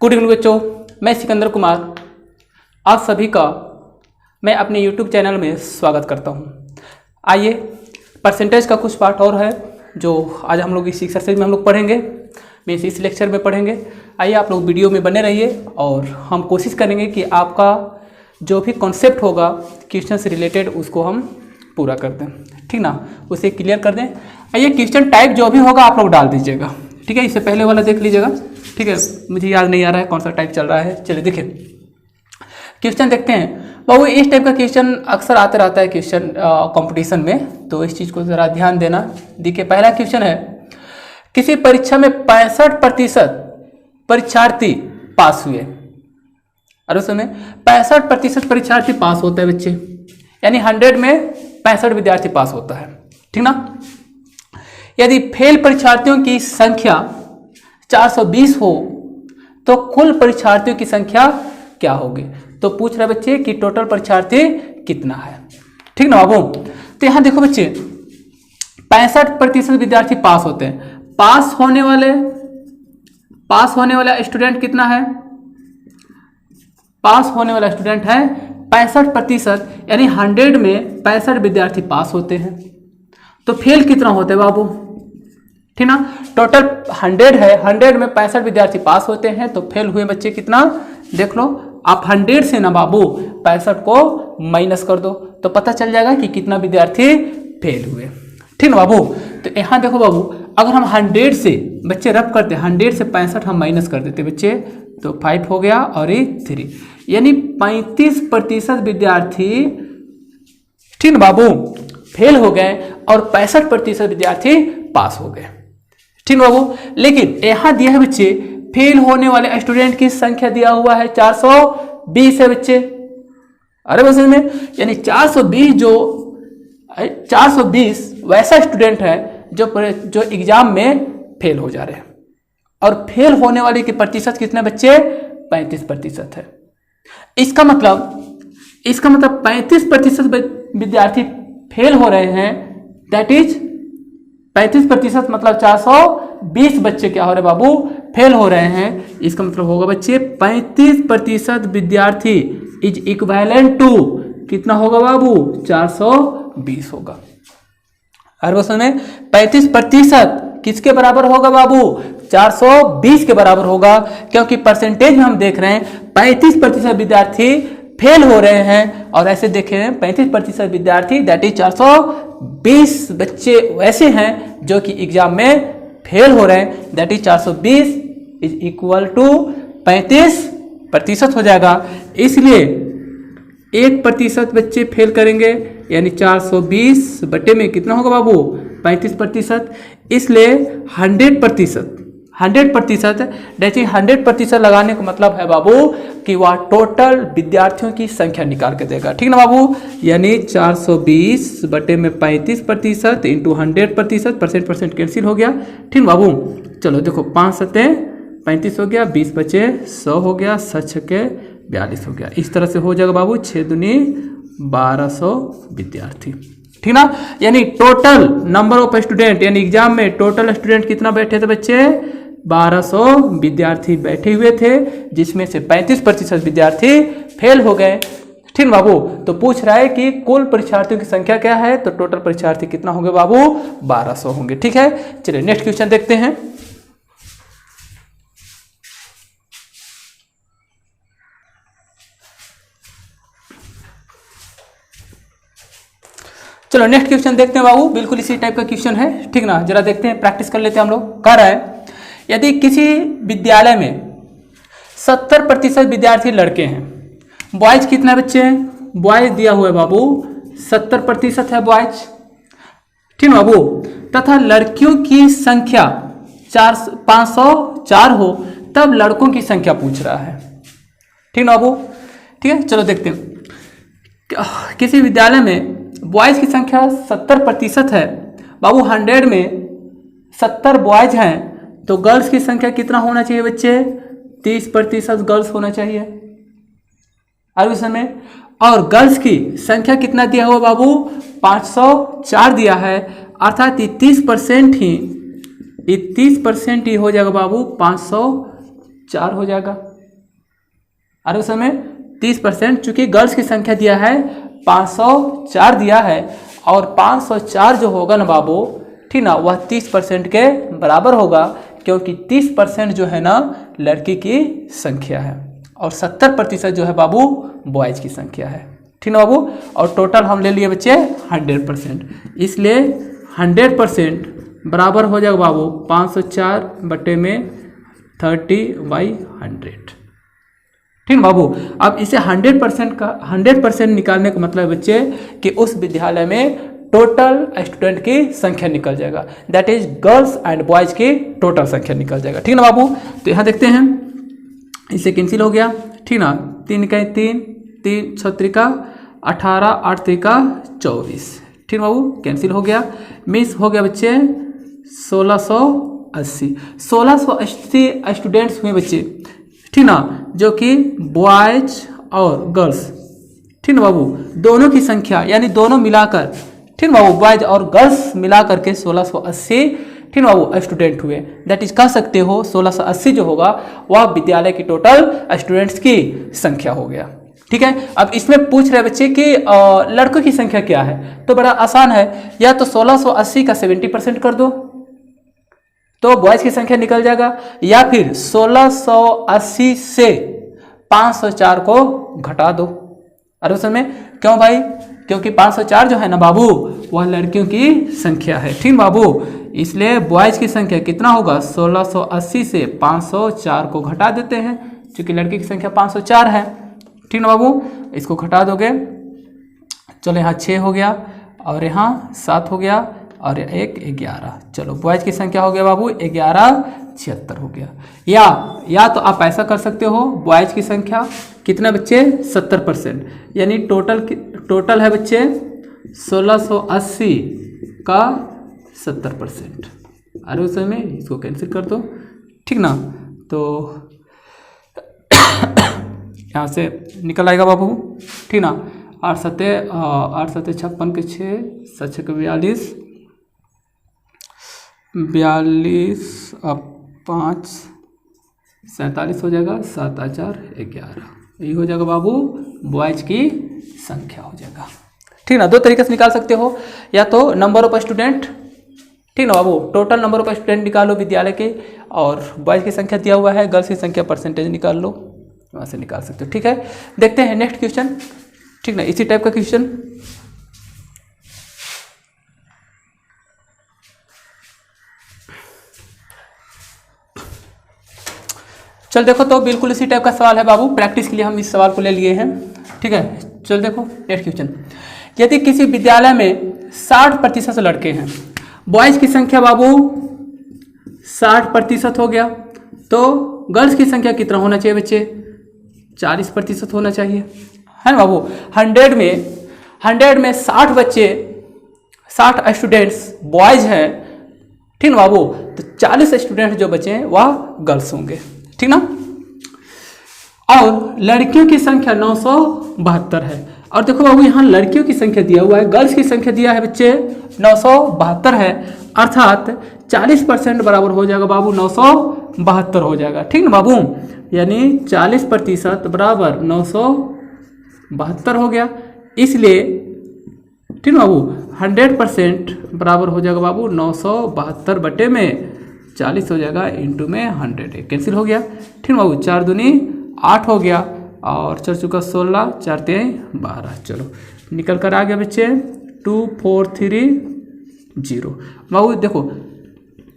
Good evening बच्चों, मैं सिकंदर कुमार आप सभी का मैं अपने YouTube चैनल में स्वागत करता हूं। आइए परसेंटेज का कुछ पार्ट और है जो आज हम लोग इस एक्सरसाइज में हम लोग पढ़ेंगे, मैं इस लेक्चर में पढ़ेंगे। आइए आप लोग वीडियो में बने रहिए और हम कोशिश करेंगे कि आपका जो भी कॉन्सेप्ट होगा क्वेश्चन से रिलेटेड उसको हम पूरा कर दें, ठीक ना, उसे क्लियर कर दें। आइए क्वेश्चन टाइप जो भी होगा आप लोग डाल दीजिएगा, ठीक है। इससे पहले वाला देख लीजिएगा, ठीक है। मुझे याद नहीं आ रहा है कौन सा टाइप चल रहा है। चलिए देखिए क्वेश्चन देखते हैं। बाबू इस टाइप का क्वेश्चन अक्सर आते रहता है क्वेश्चन कंपटीशन में, तो इस चीज़ को ज़रा ध्यान देना। देखिए पहला क्वेश्चन है, किसी परीक्षा में 65% परीक्षार्थी पास हुए। और उसमें 65% परीक्षार्थी पास होता है बच्चे, यानी 100 में 65 विद्यार्थी पास होता है, ठीक ना। यदि फेल परीक्षार्थियों की संख्या 420 हो तो कुल परीक्षार्थियों की संख्या क्या होगी। तो पूछ रहे बच्चे कि टोटल परीक्षार्थी कितना है, ठीक ना बाबू। तो यहां देखो बच्चे 65% विद्यार्थी पास होते हैं। पास होने वाला स्टूडेंट कितना है, पास होने वाला स्टूडेंट है 65%, यानी 100 में 65 विद्यार्थी पास होते हैं। तो फेल कितना होते हैं बाबू, ठीक ना। टोटल 100 है, 100 में 65 विद्यार्थी पास होते हैं, तो फेल हुए बच्चे कितना देख लो आप। 100 से ना बाबू 65 को माइनस कर दो तो पता चल जाएगा कि कितना विद्यार्थी फेल हुए, ठीक ना बाबू। तो यहाँ देखो बाबू, अगर हम 100 से बच्चे रफ करते, 100 से 65 हम माइनस कर देते बच्चे, तो 5 हो गया और ये 3, यानी 35% विद्यार्थी, ठीक ना बाबू, फेल हो गए और 65% विद्यार्थी पास हो गए, ठीक ना बाबू। लेकिन यहां दिया है बच्चे फेल होने वाले स्टूडेंट की संख्या दिया हुआ है 420 है बच्चे। अरे बस में यानी 420 वैसा स्टूडेंट है जो एग्जाम में फेल हो जा रहे हैं, और फेल होने वाले के प्रतिशत कितने बच्चे 35% है। इसका मतलब 35% विद्यार्थी फेल हो रहे हैं, दैट इज 35% मतलब 420 बच्चे क्या हो रहे बाबू फेल हो रहे हैं। इसका मतलब होगा बच्चे 35% विद्यार्थी इज इक्विवेलेंट टू कितना होगा बाबू 420 होगा। हर क्वेश्चन में 35% किसके बराबर होगा बाबू 420 के बराबर होगा, क्योंकि परसेंटेज में हम देख रहे हैं 35% विद्यार्थी फेल हो रहे हैं, और ऐसे देखे हैं 35% विद्यार्थी दैट इज 420 बच्चे वैसे हैं जो कि एग्जाम में फेल हो रहे हैं, that is 420 is equal to 35% हो जाएगा। इसलिए 1% बच्चे फेल करेंगे, यानी 420 बटे में कितना होगा बाबू 35%। इसलिए 100% दैट इज 100% लगाने का मतलब है बाबू कि वह टोटल विद्यार्थियों की संख्या निकाल के देगा, ठीक ना बाबू। यानी 420 बटे में 35% इंटू 100%, परसेंट कैंसिल हो गया, ठीक बाबू। चलो देखो 5 सत्ते 35 हो गया, 20 बचे 100 हो गया, 7 छक्के 42 हो गया। इस तरह से हो जाएगा बाबू 6 दूनी 1200 विद्यार्थी, ठीक ना। यानी टोटल नंबर ऑफ स्टूडेंट, यानी एग्जाम में टोटल स्टूडेंट कितना बैठे थे बच्चे 1200 विद्यार्थी बैठे हुए थे, जिसमें से 35% विद्यार्थी फेल हो गए, ठीक बाबू। तो पूछ रहा है कि कुल परीक्षार्थियों की संख्या क्या है, तो टोटल परीक्षार्थी कितना होंगे बाबू 1200 होंगे, ठीक है। चलिए नेक्स्ट क्वेश्चन देखते हैं। चलो नेक्स्ट क्वेश्चन देखते हैं बाबू, बिल्कुल इसी टाइप का क्वेश्चन है, ठीक ना। जरा देखते हैं, प्रैक्टिस कर लेते हैं हम लोग। कह रहा है यदि किसी विद्यालय में 70% विद्यार्थी लड़के हैं, बॉयज कितने बच्चे हैं, बॉयज दिया हुआ है बाबू 70% है बॉयज, ठीक ना बाबू, तथा लड़कियों की संख्या 504 हो, तब लड़कों की संख्या पूछ रहा है, ठीक ना बाबू, ठीक है। चलो देखते हैं, किसी विद्यालय में बॉयज की संख्या 70% है बाबू, 100 में 70 बॉयज हैं, तो गर्ल्स की संख्या कितना होना चाहिए बच्चे 30% गर्ल्स होना चाहिए। और समय और गर्ल्स की संख्या कितना दिया हुआ बाबू 504 दिया है, अर्थात 30% ही 30% ही हो जाएगा बाबू 504 हो जाएगा। और उस समय 30%, चूंकि गर्ल्स की संख्या दिया है 504 दिया है, और 504 जो होगा ना बाबू, ठीक ना, वह 30% के बराबर होगा, क्योंकि 30% जो है ना लड़की की संख्या है और 70% जो है बाबू बॉयज की संख्या है, ठीक ना बाबू। और टोटल हम ले लिए बच्चे 100%, इसलिए 100% बराबर हो जाएगा बाबू 504 बटे में 30/100, ठीक है बाबू। अब इसे 100% निकालने का मतलब बच्चे कि उस विद्यालय में टोटल स्टूडेंट की संख्या निकल जाएगा, that is girls and boys की टोटल संख्या निकल जाएगा, ठीक ना बाबू। तो यहाँ देखते हैं, इसे कैंसिल हो गया, ठीक ना, 3 का 3, 3 6 त्रिका 18, 8 त्रिका 24, ठीक बाबू, कैंसिल हो गया। मिस हो गया बच्चे 1680 स्टूडेंट्स हुए बच्चे, ठीक ना, जो कि बॉयज और गर्ल्स, ठीक ना बाबू, दोनों की संख्या यानी दोनों मिलाकर, ठीक ना बाबू, बॉयज और गर्ल्स मिलाकर के 1680, ठीक ना बाबू, स्टूडेंट हुए। दैट इज कह सकते हो 1680 जो होगा वह विद्यालय की टोटल स्टूडेंट्स की संख्या हो गया, ठीक है। अब इसमें पूछ रहे बच्चे कि लड़कों की संख्या क्या है, तो बड़ा आसान है, या तो 1680 का 70% कर दो तो बॉयज की संख्या निकल जाएगा, या फिर 1680 से 504 को घटा दो। अरे उस समय क्यों भाई, क्योंकि 504 जो है ना बाबू वह लड़कियों की संख्या है, ठीक बाबू, इसलिए बॉयज की संख्या कितना होगा, 1680 से 504 को घटा देते हैं, क्योंकि लड़की की संख्या 504 है, ठीक ना बाबू, इसको घटा दोगे, चलो यहाँ 6 हो गया और यहाँ 7 हो गया और 1 11, चलो बॉयज की संख्या हो गया बाबू 11 76 हो गया। या तो आप ऐसा कर सकते हो, बॉयज की संख्या कितना बच्चे 70%, यानी टोटल है बच्चे 1680 का 70%। अरे उस समय इसको कैंसिल कर दो, ठीक ना, तो यहाँ से निकल आएगा बाबू, ठीक ना, 8 सत्ते 56 के 6 7 6 42 और 5 47 हो जाएगा, 7 4 11, यही हो जाएगा बाबू बॉयज की संख्या हो जाएगा, ठीक ना। दो तरीके से निकाल सकते हो, या तो नंबर ऑफ स्टूडेंट, ठीक ना बाबू, टोटल नंबर ऑफ स्टूडेंट निकालो विद्यालय के, और बॉयज की संख्या दिया हुआ है, गर्ल्स की संख्या परसेंटेज निकाल लो, वहाँ से निकाल सकते हो, ठीक है। देखते हैं नेक्स्ट क्वेश्चन, ठीक ना, इसी टाइप का क्वेश्चन। चल देखो, तो बिल्कुल इसी टाइप का सवाल है बाबू, प्रैक्टिस के लिए हम इस सवाल को ले लिए हैं, ठीक है। चल देखो नेक्स्ट क्वेश्चन, यदि किसी विद्यालय में 60% लड़के हैं, बॉयज की संख्या बाबू 60% हो गया, तो गर्ल्स की संख्या कितना होना चाहिए बच्चे, 40% होना चाहिए, है ना बाबू। 100 में 60 बच्चे 60 स्टूडेंट्स बॉयज हैं, ठीक ना बाबू, तो 40 स्टूडेंट जो बचे हैं वह गर्ल्स होंगे, ठीक ना। और लड़कियों की संख्या 972 है, और देखो बाबू यहाँ लड़कियों की संख्या दिया हुआ है, गर्ल्स की संख्या दिया है बच्चे 972 है, अर्थात 40% बराबर हो जाएगा बाबू 972 हो जाएगा, ठीक ना बाबू, यानी 40% बराबर 972 हो गया, इसलिए ठीक ना बाबू 100% बराबर हो जाएगा बाबू 972 बटे में 40 हो जाएगा, इंटू में 100 कैंसिल हो गया, ठीक बाबू, 4 दूनी 8 हो गया और 4 चुका 16, 4 3 12, चलो निकल कर आ गया बच्चे 2430 बाबू। देखो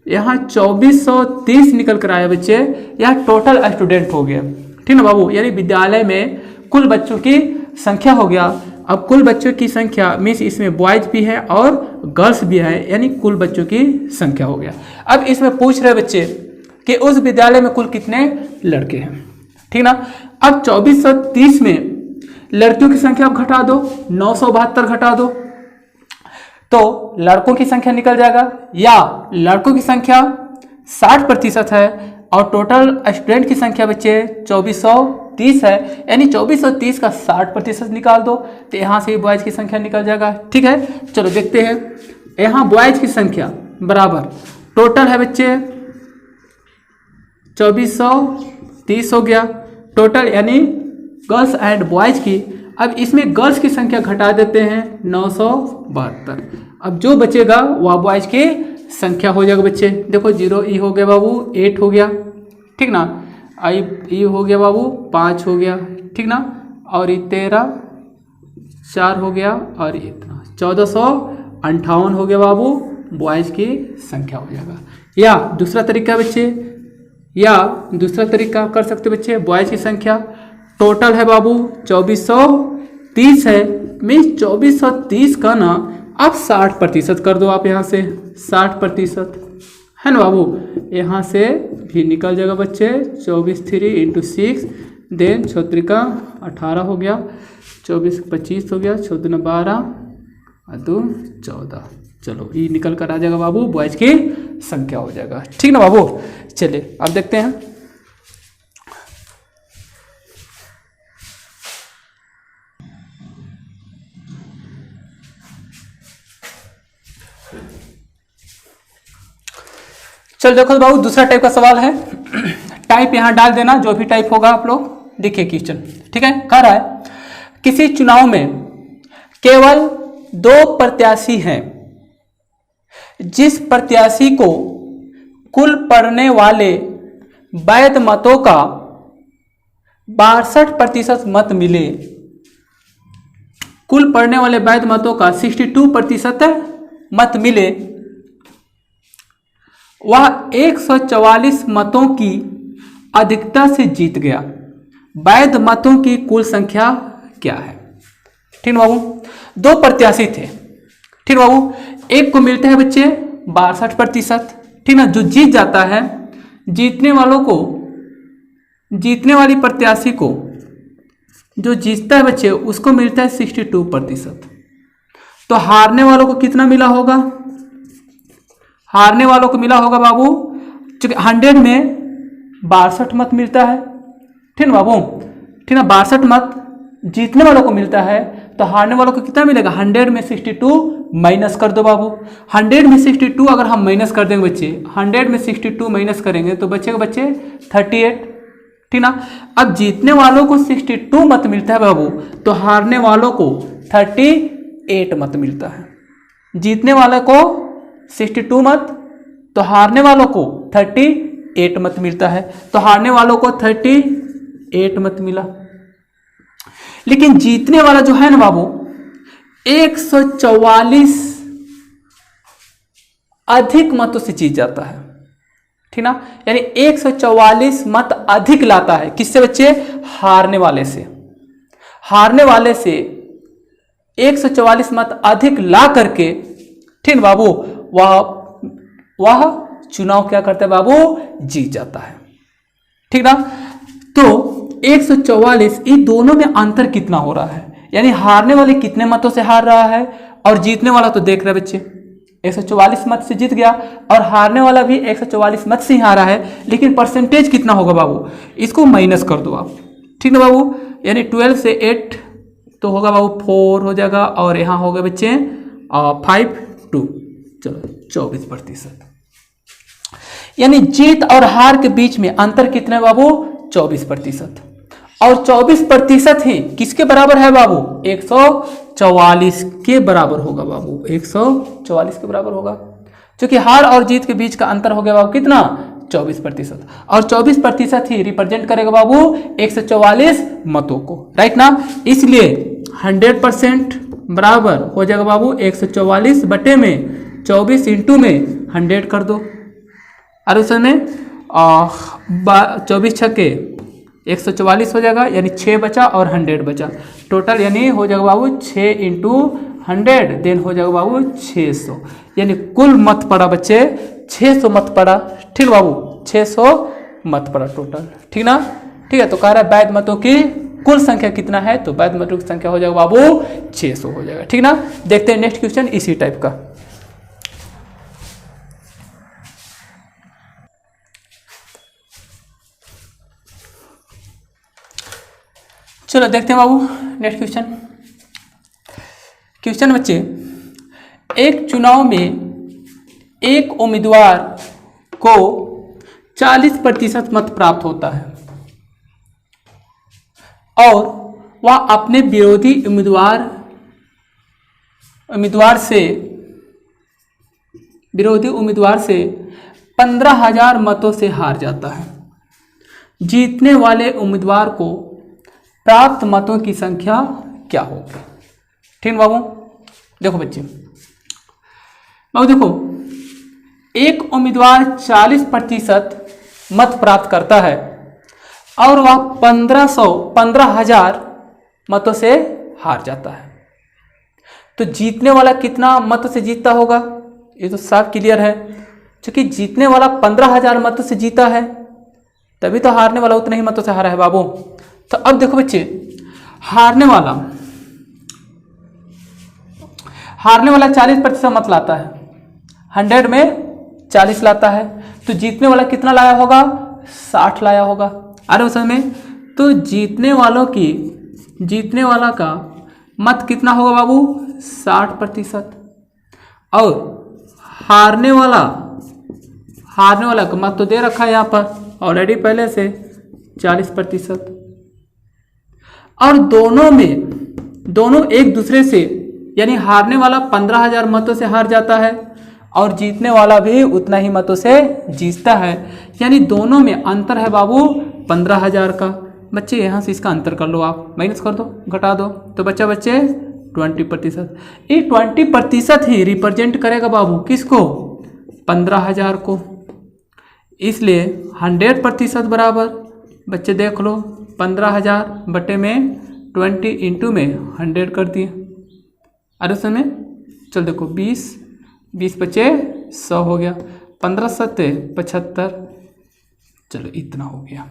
यहाँ 2430 निकल कर आया बच्चे, यहाँ टोटल स्टूडेंट हो गया, ठीक ना बाबू, यानी विद्यालय में कुल बच्चों की संख्या हो गया। अब कुल बच्चों की संख्या मीन्स इसमें बॉयज भी है और गर्ल्स भी है, यानी कुल बच्चों की संख्या हो गया। अब इसमें पूछ रहे बच्चे कि उस विद्यालय में कुल कितने लड़के हैं, ठीक ना। अब 2430 में लड़कियों की संख्या आप घटा दो, 972 घटा दो तो लड़कों की संख्या निकल जाएगा, या लड़कों की संख्या 60% है और टोटल स्टूडेंट की संख्या बच्चे 2430 है, यानी 2430 का 60% निकाल दो तो यहाँ से बॉयज की संख्या निकल जाएगा, ठीक है। चलो देखते हैं, यहाँ बॉयज की संख्या बराबर टोटल है बच्चे 2430 हो गया टोटल, यानी गर्ल्स एंड बॉयज की। अब इसमें गर्ल्स की संख्या घटा देते हैं 972। अब जो बचेगा वह बॉयज की संख्या हो जाएगा बच्चे। देखो 0 ई हो गया बाबू 8 हो गया, ठीक ना, आई ई हो गया बाबू 5 हो गया, ठीक ना, और ये 13 4 हो गया, और इतना 1458 हो गया बाबू बॉयज की संख्या हो जाएगा। या दूसरा तरीका बच्चे, या दूसरा तरीका कर सकते बच्चे, बॉयज की संख्या टोटल है बाबू 2430 है, मीन्स 2430 का ना आप 60% कर दो। आप यहाँ से 60% है ना बाबू, यहाँ से भी निकल जाएगा बच्चे 24 3 इंटू 6, देन 6 18 हो गया, 24 25 हो गया, 14 12 और 2 14। चलो ये निकल कर आ जाएगा बाबू बॉयज की संख्या हो जाएगा, ठीक ना बाबू। चलिए अब देखते हैं। चलो देखो बाबू दूसरा टाइप का सवाल है, टाइप यहां डाल देना जो भी टाइप होगा आप लोग। देखिए क्वेश्चन, ठीक है, कह रहा है किसी चुनाव में केवल 2 प्रत्याशी हैं, जिस प्रत्याशी को कुल पड़ने वाले वैध मतों का 62% मत मिले, कुल पड़ने वाले वैध मतों का 62% मत मिले, वह 144 मतों की अधिकता से जीत गया। वैध मतों की कुल संख्या क्या है? ठीक बाबू, 2 प्रत्याशी थे, ठीक बाबू, एक को मिलते हैं बच्चे 62%, ठीक ना, जो जीत जाता है, जीतने वालों को, जीतने वाली प्रत्याशी को जो जीतता है बच्चे उसको मिलता है 62%। तो हारने वालों को कितना मिला होगा? हारने वालों को मिला होगा बाबू, चूंकि 100 में 62 मत मिलता है, ठीक ना बाबू, ठीक ना, 62 मत जीतने वालों को मिलता है, तो हारने वालों को कितना मिलेगा? 100 में 62 माइनस कर दो बाबू। 100 में 62 अगर हम माइनस कर देंगे बच्चे, 100 में 62 माइनस करेंगे तो बचेगा बच्चे 38, ठीक ना। अब जीतने वालों को 62 मत मिलता है बाबू, तो हारने वालों को 38 मत मिलता है। जीतने वाले को 62 मत, तो हारने वालों को 38 मत मिलता है, तो हारने वालों को 38 मत मिला। लेकिन जीतने वाला जो है ना बाबू 144 अधिक मतों से जीत जाता है, ठीक ना, यानी 144 मत अधिक लाता है। किससे बच्चे? हारने वाले से। हारने वाले से 144 मत अधिक ला करके, ठीक बाबू, वह चुनाव क्या करता है बाबू? जीत जाता है, ठीक ना। तो 144, इन दोनों में अंतर कितना हो रहा है? यानी हारने वाले कितने मतों से हार रहा है और जीतने वाला तो देख रहे बच्चे 144 मत से जीत गया, और हारने वाला भी 144 मत से ही हारा है, लेकिन परसेंटेज कितना होगा बाबू? इसको माइनस कर दो आप, ठीक ना बाबू, यानी 12 से 8 तो होगा बाबू 4 हो जाएगा, और यहाँ होगा बच्चे 5 2, चलो 24%। यानी जीत और हार के बीच में अंतर कितना है बाबू? 24%। और 24% ही किसके बराबर है बाबू? 144 के बराबर होगा बाबू, 144 के बराबर होगा, क्योंकि हार और जीत के बीच का अंतर हो गया बाबू कितना? 24%। और 24% ही रिप्रेजेंट करेगा बाबू 144 मतों को, राइट ना। इसलिए 100% बराबर हो जाएगा बाबू 144 बटे में 24 इंटू में 100 कर दो, और उस में 24 छक्के 144 हो जाएगा, यानी 6 बचा और 100 बचा, टोटल यानी हो जाएगा बाबू 6 इंटू 100, देन हो जाएगा बाबू 600, यानी कुल मत पड़ा बच्चे 600 मत पड़ा, ठीक बाबू, 600 मत पड़ा टोटल, ठीक ना। ठीक है, तो कह रहा है वैध मतों की कुल संख्या कितना है? तो वैध मतों की संख्या हो जाएगा बाबू 600 हो जाएगा, ठीक ना। देखते हैं नेक्स्ट क्वेश्चन इसी टाइप का। चलो देखते हैं बाबू नेक्स्ट क्वेश्चन। क्वेश्चन बच्चे, एक चुनाव में एक उम्मीदवार को 40% मत प्राप्त होता है, और वह अपने विरोधी उम्मीदवार से 15,000 मतों से हार जाता है। जीतने वाले उम्मीदवार को प्राप्त मतों की संख्या क्या होगी? ठीक बाबू, देखो बच्चे, बाबू देखो, एक उम्मीदवार 40% मत प्राप्त करता है और वह 15,000 मतों से हार जाता है। तो जीतने वाला कितना मतों से जीतता होगा? ये तो साफ क्लियर है, क्योंकि जीतने वाला 15,000 मतों से जीता है, तभी तो हारने वाला उतने ही मतों से हारा है बाबू। तो अब देखो बच्चे, हारने वाला 40% मत लाता है, 100 में 40 लाता है, तो जीतने वाला कितना लाया होगा? 60 लाया होगा। अरे उस समय तो जीतने वाला का मत कितना होगा बाबू? 60%। और हारने वाला का मत तो दे रखा है यहाँ पर ऑलरेडी पहले से 40%। और दोनों एक दूसरे से, यानी हारने वाला 15,000 मतों से हार जाता है और जीतने वाला भी उतना ही मतों से जीतता है, यानी दोनों में अंतर है बाबू 15,000 का। बच्चे यहाँ से इसका अंतर कर लो, आप माइनस कर दो, घटा दो, तो बच्चे 20%। ये 20% ही रिप्रेजेंट करेगा बाबू किसको? 15,000 को। इसलिए 100% बराबर, बच्चे देख लो, 15,000 बटे में 20 इंटू में 100 कर दिए। अरे समय चल देखो, 20 बचे 100 हो गया, 15 सत्ते 75, चलो इतना हो गया।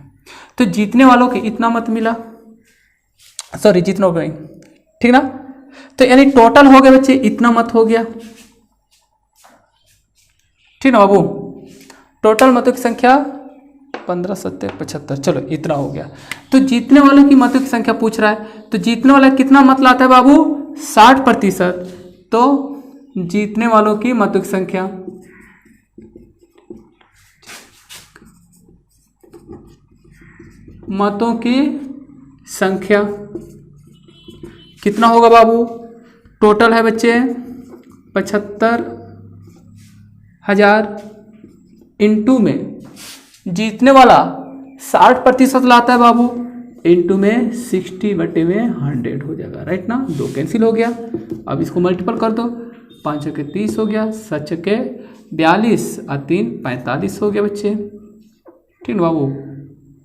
तो जीतने वालों के इतना मत मिला, सॉरी जीतने वालों, ठीक ना? तो यानी टोटल हो गया बच्चे इतना मत हो गया, ठीक ना बाबू? टोटल मतों की संख्या 15 सत्ते 75, चलो इतना हो गया। तो जीतने वालों की मतों की संख्या पूछ रहा है, तो जीतने वाला कितना मत लाता है बाबू? 60%। तो जीतने वालों की मतों की संख्या कितना होगा बाबू? टोटल है बच्चे 75,000 इंटू में जीतने वाला 60% लाता है बाबू, इंटू में 60 बटे में 100 हो जाएगा, राइट ना? 2 कैंसिल हो गया। अब इसको मल्टीपल कर दो, 5 के 30 हो गया, 7 के 42 और 3 45 हो गया बच्चे, ठीक बाबू?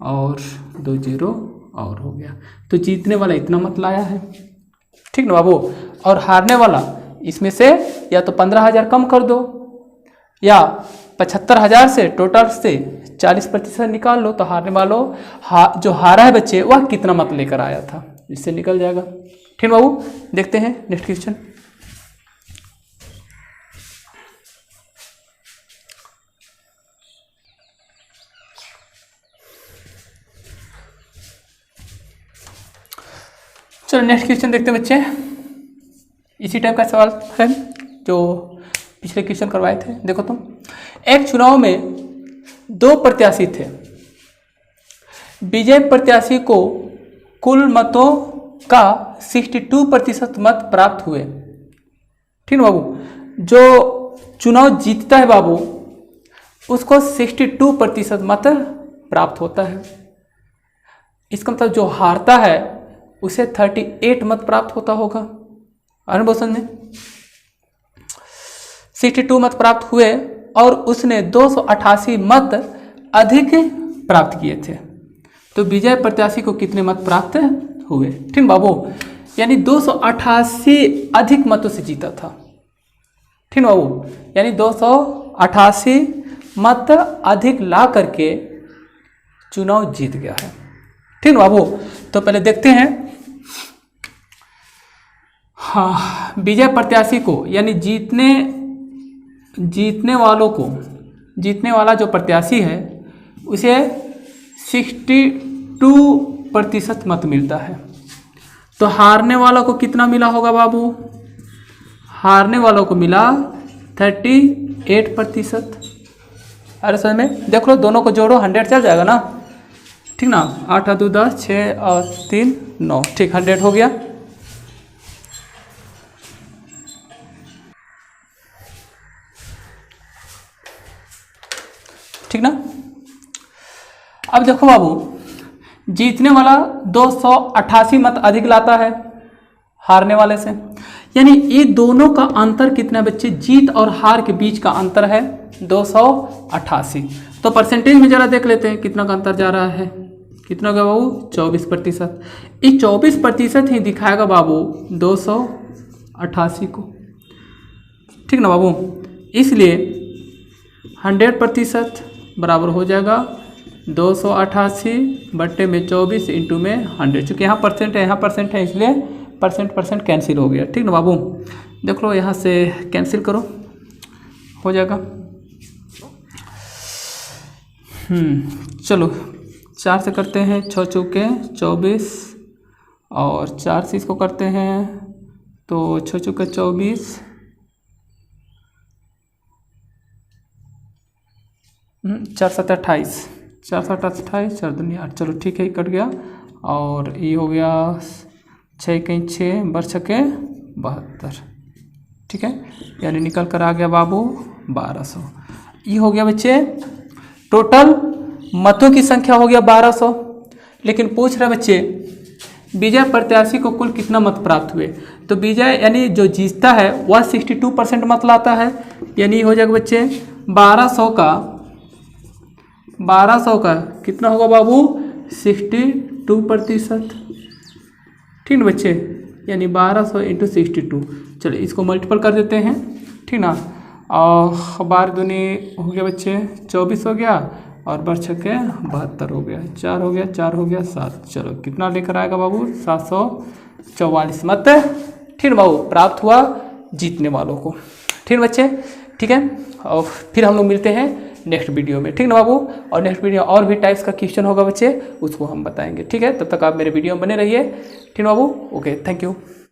और 2 0 और हो गया। तो जीतने वाला इतना मत लाया है, ठीक ना बाबू? और हारने वाला इसमें से या तो 15,000 कम कर दो, या 75,000 से टोटल से 40% निकाल लो, तो हारने वालों जो हारा है बच्चे वह कितना मत लेकर आया था, इससे निकल जाएगा, ठीक बाबू? देखते हैं नेक्स्ट क्वेश्चन। चलो नेक्स्ट क्वेश्चन देखते हैं बच्चे। इसी टाइप का सवाल है जो पिछले क्वेश्चन करवाए थे। देखो तुम, एक चुनाव में 2 प्रत्याशी थे। विजय प्रत्याशी को कुल मतों का 62% मत प्राप्त हुए, ठीक बाबू? जो चुनाव जीतता है बाबू उसको 62% मत प्राप्त होता है। इसका मतलब जो हारता है उसे 38 मत प्राप्त होता होगा। अनुभव में 62 मत प्राप्त हुए और उसने 288 मत अधिक प्राप्त किए थे। तो विजय प्रत्याशी को कितने मत प्राप्त हुए, ठीक बाबू? यानी 288 अधिक मतों से जीता था, ठीक बाबू? यानी 288 मत अधिक ला करके चुनाव जीत गया है, ठीक बाबू? तो पहले देखते हैं, हाँ, विजय प्रत्याशी को यानी जीतने वाला जो प्रत्याशी है उसे 62% मत मिलता है। तो हारने वालों को कितना मिला होगा बाबू? हारने वालों को मिला 38%। अरे सर में देख लो, दोनों को जोड़ो 100 चल जाएगा ना, ठीक ना। 8 2 10, 6 और 3 9, ठीक 100 हो गया। ठीक ना। अब देखो बाबू, जीतने वाला 288 मत अधिक लाता है हारने वाले से, यानी ये दोनों का अंतर कितना बच्चे, जीत और हार के बीच का अंतर है 288। तो परसेंटेज में जरा देख लेते हैं कितना का अंतर जा रहा है। कितना का बाबू, 24%। ये 24% ही दिखाएगा बाबू 288 को, ठीक ना बाबू। इसलिए 100% बराबर हो जाएगा 288 बट्टे में 24 इंटू में 100। चूँकि यहाँ परसेंट है, यहाँ परसेंट है, इसलिए परसेंट कैंसिल हो गया, ठीक ना बाबू। देख लो यहाँ से कैंसिल करो, हो जाएगा। चलो 4 से करते हैं, 6 चौके 24 और 4 से इसको करते हैं तो 6 चौके 24, 4 7 28, 4 7 28, 4 दूनी 8। चलो ठीक है, कट गया। और ये हो गया 6 कहीं 6 बर 6 के 72, ठीक है, यानी निकल कर आ गया बाबू 1200। ये हो गया बच्चे टोटल मतों की संख्या हो गया 1200। लेकिन पूछ रहे बच्चे विजय प्रत्याशी को कुल कितना मत प्राप्त हुए। तो विजय यानी जो जीतता है वह 62% मत लाता है, यानी हो जाएगा बच्चे 1200 का कितना होगा बाबू, 62%, ठीक ना बच्चे, यानी 1200 इंटू 62। चलो इसको मल्टीपल कर देते हैं, ठीक ना। और 12 दूनी हो गया बच्चे 24 हो गया, और बर 6 के 72 हो गया, 4 हो गया, 4 हो गया 7। चलो कितना लेकर आएगा बाबू, 744 मत, ठीक बाबू, प्राप्त हुआ जीतने वालों को, ठीक बच्चे, ठीक है। और फिर हम लोग मिलते हैं नेक्स्ट वीडियो में, ठीक ना बाबू। और नेक्स्ट वीडियो और भी टाइप्स का क्वेश्चन होगा बच्चे, उसको हम बताएंगे, ठीक है। तब तक आप मेरे वीडियो में बने रहिए, ठीक ना बाबू। Okay, thank you.